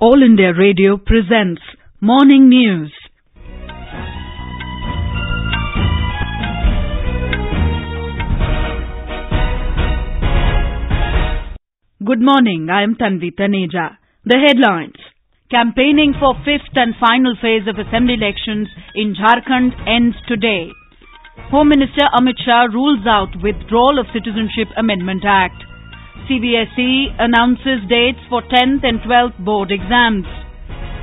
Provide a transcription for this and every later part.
All India Radio presents Morning News. Good morning, I am Tanvi Taneja. The headlines. Campaigning for fifth and final phase of assembly elections in Jharkhand ends today. Home Minister Amit Shah rules out withdrawal of Citizenship Amendment Act. CBSE announces dates for 10th and 12th board exams.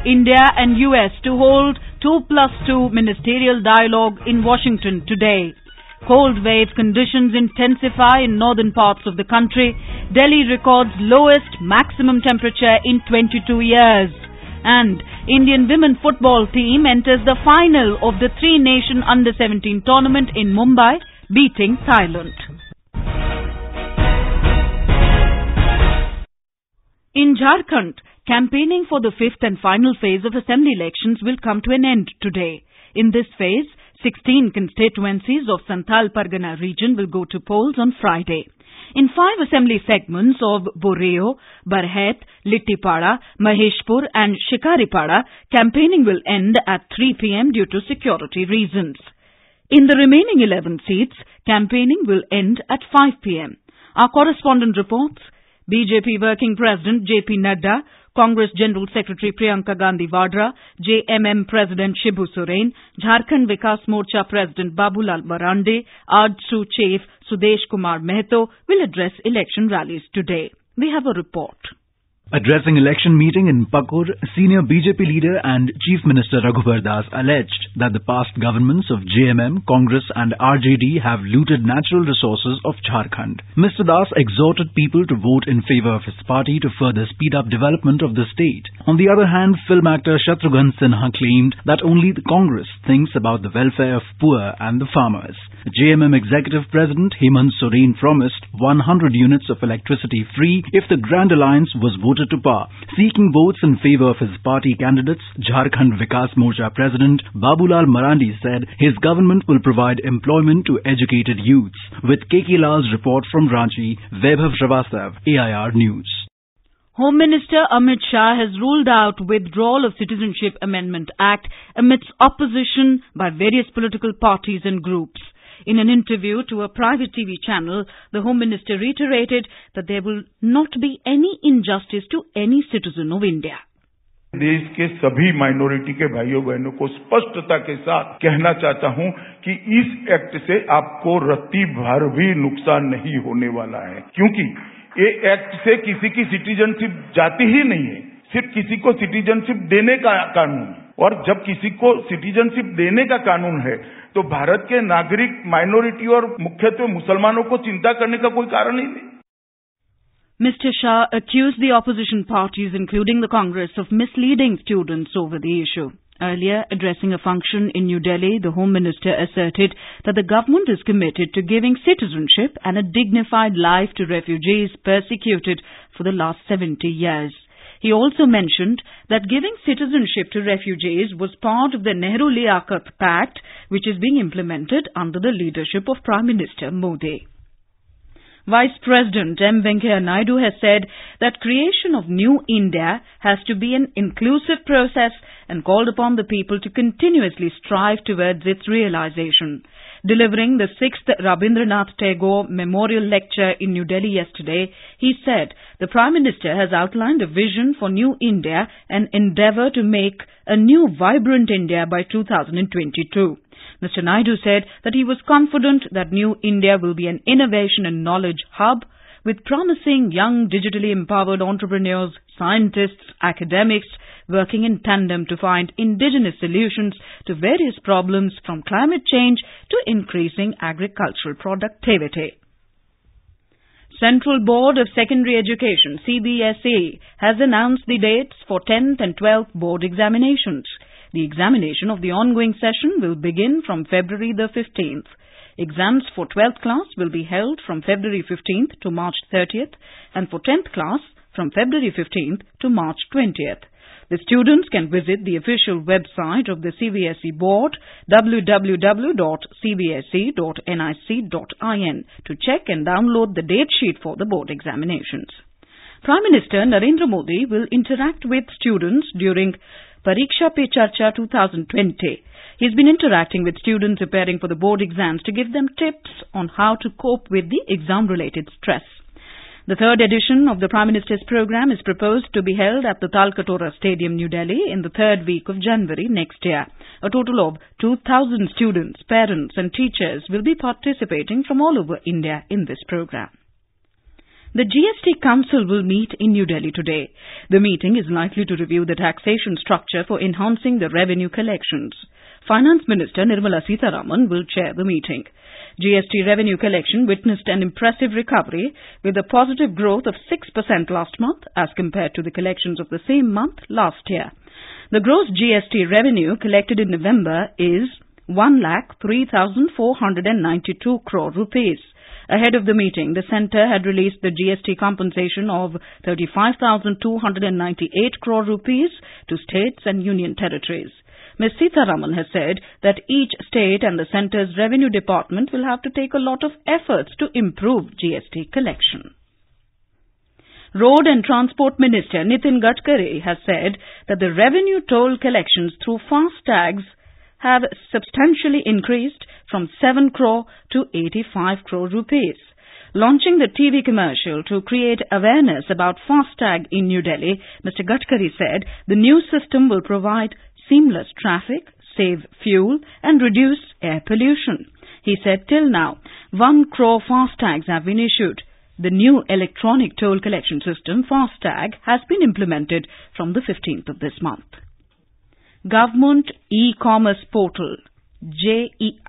India and US to hold 2+2 ministerial dialogue in Washington today. Cold wave conditions intensify in northern parts of the country. Delhi records lowest maximum temperature in 22 years. And Indian women football team enters the final of the three-nation under-17 tournament in Mumbai, beating Thailand. In Jharkhand, campaigning for the fifth and final phase of assembly elections will come to an end today. In this phase, 16 constituencies of Santhal Pargana region will go to polls on Friday. In 5 assembly segments of Boreo, Barhet, Littipada, Maheshpur and Shikaripada, campaigning will end at 3 p.m. due to security reasons. In the remaining 11 seats, campaigning will end at 5 p.m. Our correspondent reports. BJP Working President J.P. Nadda, Congress General Secretary Priyanka Gandhi Vadra, JMM President Shibu Soren, Jharkhand Vikas Morcha President Babulal Marandi, AJSU Chief Sudesh Kumar Mehto will address election rallies today. We have a report. Addressing election meeting in Pakur, senior BJP leader and Chief Minister Raghubar Das alleged that the past governments of JMM, Congress and RJD have looted natural resources of Jharkhand. Mr. Das exhorted people to vote in favour of his party to further speed up development of the state. On the other hand, film actor Shatrughan Sinha claimed that only the Congress thinks about the welfare of poor and the farmers. The JMM Executive President Hemant Soren promised 100 units of electricity free if the Grand Alliance was voted to power. Seeking votes in favour of his party candidates, Jharkhand Vikas Morcha President Babulal Marandi said his government will provide employment to educated youths. With KK Lal's report from Ranchi, Vaibhav Shrivastava, AIR News. Home Minister Amit Shah has ruled out withdrawal of Citizenship Amendment Act amidst opposition by various political parties and groups. In an interview to a private TV channel, the Home Minister reiterated that there will not be any injustice to any citizen of India. देश के सभी minority के भाइयों बहनों को स्पष्टता के साथ कहना चाहता हूं कि इस एक्ट से आपको रत्ती भर भी नुकसान नहीं होने वाला है, क्योंकि ये एक्ट से किसी की सिटीजनशिप जाती ही नहीं है, सिर्फ किसी को सिटीजनशिप देने का कानून है। और जब किसी को सिटीजनशिप देने का कानून है तो भारत के नागरिक माइनॉरिटी और मुख्यत्वे मुसलमानों को चिंता करने का कोई कारण ही नहीं। Mr. Shah accused the opposition parties, including the Congress, of misleading students over the issue. Earlier, addressing a function in New Delhi, the Home Minister asserted that the government is committed to giving citizenship and a dignified life to refugees persecuted for the last 70 years. He also mentioned that giving citizenship to refugees was part of the Nehru-Liaquat Pact, which is being implemented under the leadership of Prime Minister Modi. Vice President M. Venkaiah Naidu has said that creation of New India has to be an inclusive process and called upon the people to continuously strive towards its realization. Delivering the 6th Rabindranath Tagore Memorial Lecture in New Delhi yesterday, he said the Prime Minister has outlined a vision for New India and endeavour to make a new vibrant India by 2022. Mr. Naidu said that he was confident that New India will be an innovation and knowledge hub with promising young digitally empowered entrepreneurs, scientists, academics, working in tandem to find indigenous solutions to various problems from climate change to increasing agricultural productivity. Central Board of Secondary Education, CBSE, has announced the dates for 10th and 12th board examinations. The examination of the ongoing session will begin from February the 15th. Exams for 12th class will be held from February 15th to March 30th and for 10th class from February 15th to March 20th. The students can visit the official website of the CBSE board, www.cbse.nic.in, to check and download the date sheet for the board examinations. Prime Minister Narendra Modi will interact with students during Pariksha Pe Charcha 2020. He's been interacting with students preparing for the board exams to give them tips on how to cope with the exam-related stress. The third edition of the Prime Minister's program is proposed to be held at the Talkatora Stadium, New Delhi, in the third week of January next year. A total of 2,000 students, parents and teachers will be participating from all over India in this program. The GST Council will meet in New Delhi today. The meeting is likely to review the taxation structure for enhancing the revenue collections. Finance Minister Nirmala Sitharaman will chair the meeting. GST revenue collection witnessed an impressive recovery with a positive growth of 6% last month as compared to the collections of the same month last year. The gross GST revenue collected in November is 1,03,492 crore rupees. Ahead of the meeting, the centre had released the GST compensation of 35,298 crore rupees to states and union territories. Ms. Sitharaman has said that each state and the centre's revenue department will have to take a lot of efforts to improve GST collection. Road and Transport Minister Nitin Gadkari has said that the revenue toll collections through FASTags have substantially increased from 7 crore to 85 crore rupees. Launching the TV commercial to create awareness about FASTag in New Delhi, Mr. Gadkari said the new system will provide seamless traffic, save fuel and reduce air pollution. He said till now, 1 crore FASTags have been issued. The new electronic toll collection system, FASTag, has been implemented from the 15th of this month. Government e-commerce portal, GEM,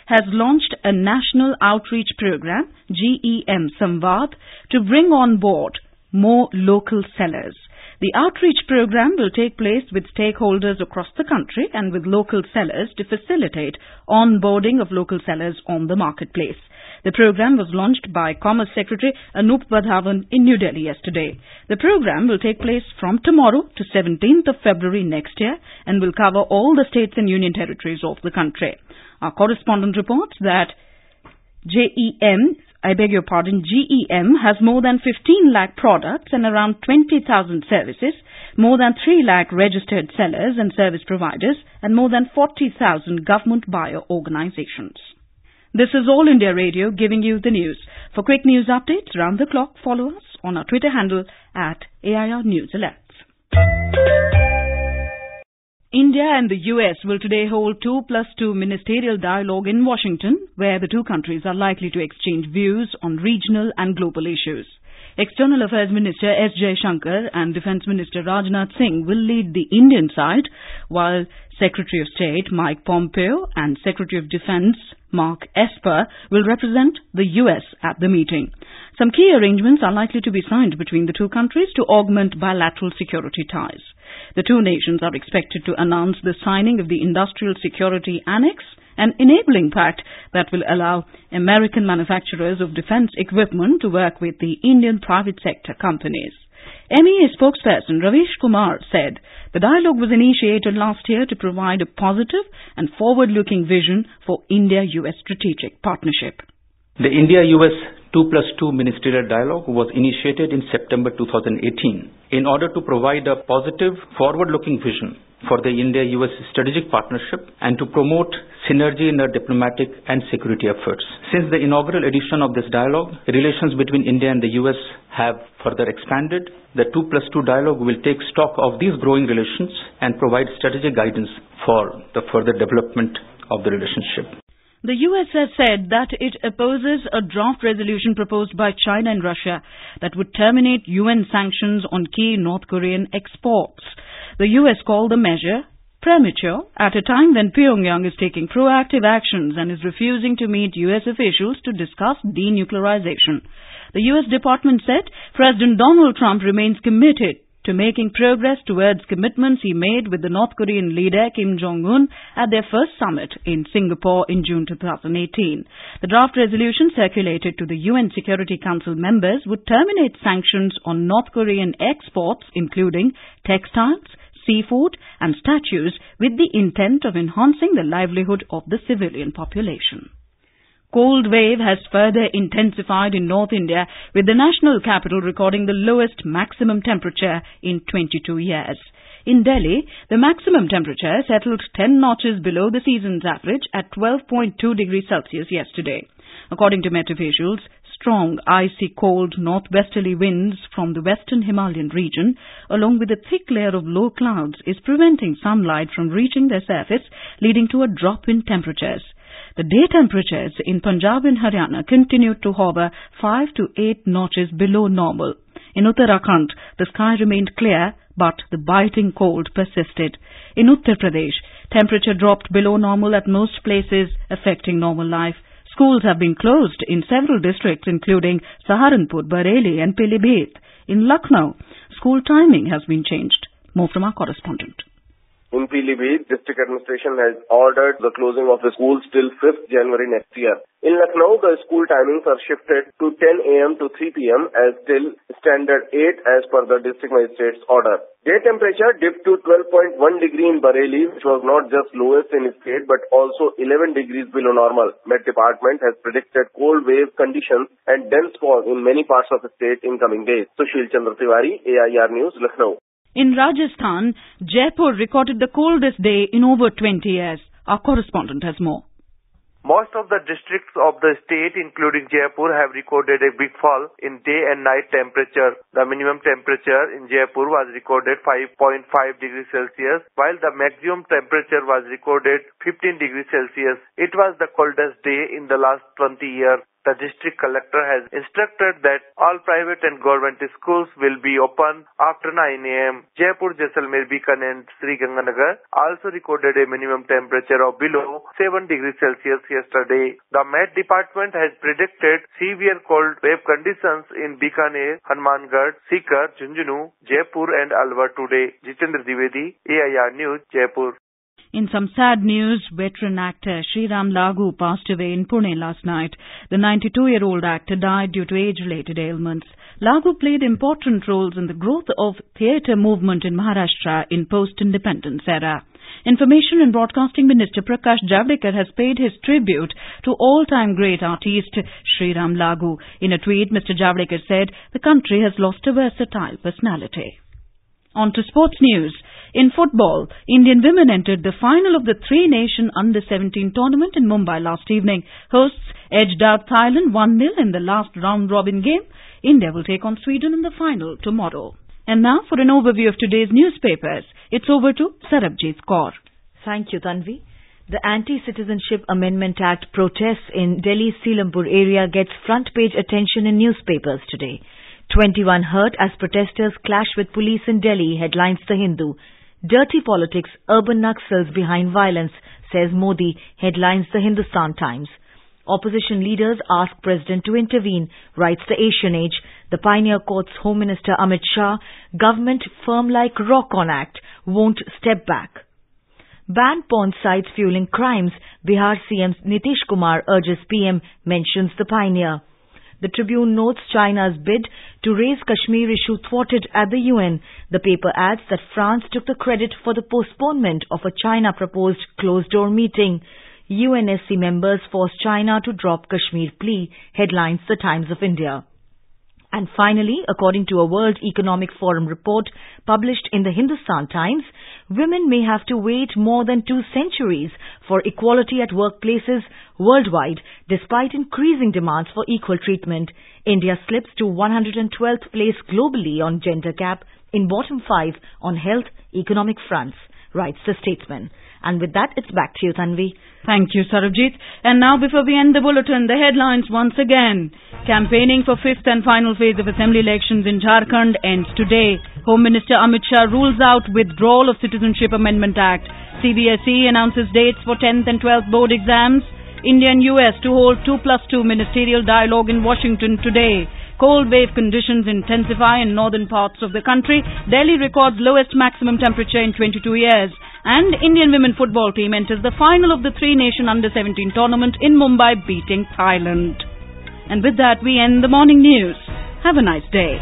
has launched a national outreach program, GEM Samvad, to bring on board more local sellers. The outreach program will take place with stakeholders across the country and with local sellers to facilitate onboarding of local sellers on the marketplace. The program was launched by Commerce Secretary Anup Vadhavan in New Delhi yesterday. The program will take place from tomorrow to 17th of February next year and will cover all the states and union territories of the country. Our correspondent reports that GEM has more than 15 lakh products and around 20,000 services, more than 3 lakh registered sellers and service providers, and more than 40,000 government buyer organizations. This is All India Radio giving you the news. For quick news updates round the clock, follow us on our Twitter handle at AIR News Alerts. India and the US will today hold 2+2 ministerial dialogue in Washington, where the two countries are likely to exchange views on regional and global issues. External Affairs Minister S. Jaishankar and Defence Minister Rajnath Singh will lead the Indian side, while Secretary of State Mike Pompeo and Secretary of Defence Mark Esper will represent the US at the meeting. Some key arrangements are likely to be signed between the two countries to augment bilateral security ties. The two nations are expected to announce the signing of the Industrial Security Annex, an enabling pact that will allow American manufacturers of defence equipment to work with the Indian private sector companies. MEA spokesperson Ravish Kumar said the dialogue was initiated last year to provide a positive and forward-looking vision for India-US strategic partnership. The India-US 2+2 ministerial dialogue was initiated in September 2018 in order to provide a positive, forward-looking vision for the India-US strategic partnership and to promote synergy in our diplomatic and security efforts. Since the inaugural edition of this dialogue, relations between India and the US have further expanded. The 2+2 dialogue will take stock of these growing relations and provide strategic guidance for the further development of the relationship. The US has said that it opposes a draft resolution proposed by China and Russia that would terminate UN sanctions on key North Korean exports. The US called the measure premature at a time when Pyongyang is taking proactive actions and is refusing to meet US officials to discuss denuclearization. The US Department said President Donald Trump remains committed to making progress towards commitments he made with the North Korean leader Kim Jong-un at their first summit in Singapore in June 2018. The draft resolution circulated to the UN Security Council members would terminate sanctions on North Korean exports, including textiles, seafood and statues, with the intent of enhancing the livelihood of the civilian population. cold wave has further intensified in North India, with the national capital recording the lowest maximum temperature in 22 years. In Delhi, the maximum temperature settled 10 notches below the season's average at 12.2 degrees Celsius yesterday. According to Met officials, strong, icy cold northwesterly winds from the western Himalayan region, along with a thick layer of low clouds, is preventing sunlight from reaching their surface, leading to a drop in temperatures. The day temperatures in Punjab and Haryana continued to hover 5 to 8 notches below normal. In Uttarakhand, the sky remained clear, but the biting cold persisted. In Uttar Pradesh, temperature dropped below normal at most places, affecting normal life. Schools have been closed in several districts, including Saharanpur, Bareilly and Pilibhit. In Lucknow, school timing has been changed. More from our correspondent. In Pilibhit, district administration has ordered the closing of the schools till 5th January next year. In Lucknow, the school timings are shifted to 10 a.m. to 3 p.m. as till standard 8 as per the district magistrate's order. Day temperature dipped to 12.1 degree in Bareilly, which was not just lowest in the state but also 11 degrees below normal. Met Department has predicted cold wave conditions and dense fog in many parts of the state in coming days. Sushil Chandra Tiwari, AIR News, Lucknow. In Rajasthan, Jaipur recorded the coldest day in over 20 years. Our correspondent has more. Most of the districts of the state, including Jaipur, have recorded a big fall in day and night temperature. The minimum temperature in Jaipur was recorded 5.5 degrees Celsius, while the maximum temperature was recorded 15 degrees Celsius. It was the coldest day in the last 20 years. The district collector has instructed that all private and government schools will be open after 9 a.m. Jaipur, Jaisalmer, Bikaner and Sri Ganganagar also recorded a minimum temperature of below 7 degrees Celsius yesterday. The Met Department has predicted severe cold wave conditions in Bikaner, Hanumangarh, Sikar, Jhunjhunu, Jaipur and Alwar today. Jitendra Dwivedi, AIR News, Jaipur. In some sad news, veteran actor Sriram Lagu passed away in Pune last night. The 92-year-old actor died due to age-related ailments. Lagu played important roles in the growth of theatre movement in Maharashtra in post-independence era. Information and Broadcasting Minister Prakash Javadekar has paid his tribute to all-time great artist Sriram Lagu. In a tweet, Mr. Javadekar said, "The country has lost a versatile personality." On to sports news. In football, Indian women entered the final of the three-nation under-17 tournament in Mumbai last evening. Hosts edged out Thailand 1-0 in the last round-robin game. India will take on Sweden in the final tomorrow. And now for an overview of today's newspapers. It's over to Sarabjit Kaur. Thank you, Tanvi. The Anti-Citizenship Amendment Act protests in Delhi's Selampur area gets front-page attention in newspapers today. 21 hurt as protesters clash with police in Delhi, headlines The Hindu. Dirty politics, urban Naxals behind violence, says Modi, headlines The Hindustan Times. Opposition leaders ask President to intervene, writes the Asian Age. The Pioneer Court's Home Minister Amit Shah, government firm like rock on act, won't step back. Ban porn sites fueling crimes, Bihar CM Nitish Kumar urges PM, mentions the Pioneer. The Tribune notes China's bid to raise Kashmir issue thwarted at the UN. The paper adds that France took the credit for the postponement of a China-proposed closed-door meeting. UNSC members forced China to drop Kashmir plea, headlines The Times of India. And finally, according to a World Economic Forum report published in the Hindustan Times, women may have to wait more than 2 centuries for equality at workplaces worldwide, despite increasing demands for equal treatment. India slips to 112th place globally on gender gap, in bottom 5 on health economic fronts, writes the Statesman. And with that, it's back to you, Tanvi. Thank you, Sarabjit. And now, before we end the bulletin, the headlines once again. Campaigning for 5th and final phase of assembly elections in Jharkhand ends today. Home Minister Amit Shah rules out withdrawal of Citizenship Amendment Act. CBSE announces dates for 10th and 12th board exams. India and US to hold 2+2 ministerial dialogue in Washington today. Cold wave conditions intensify in northern parts of the country. Delhi records lowest maximum temperature in 22 years. And Indian women football team enters the final of the three-nation under-17 tournament in Mumbai, beating Thailand. And with that, we end the morning news. Have a nice day.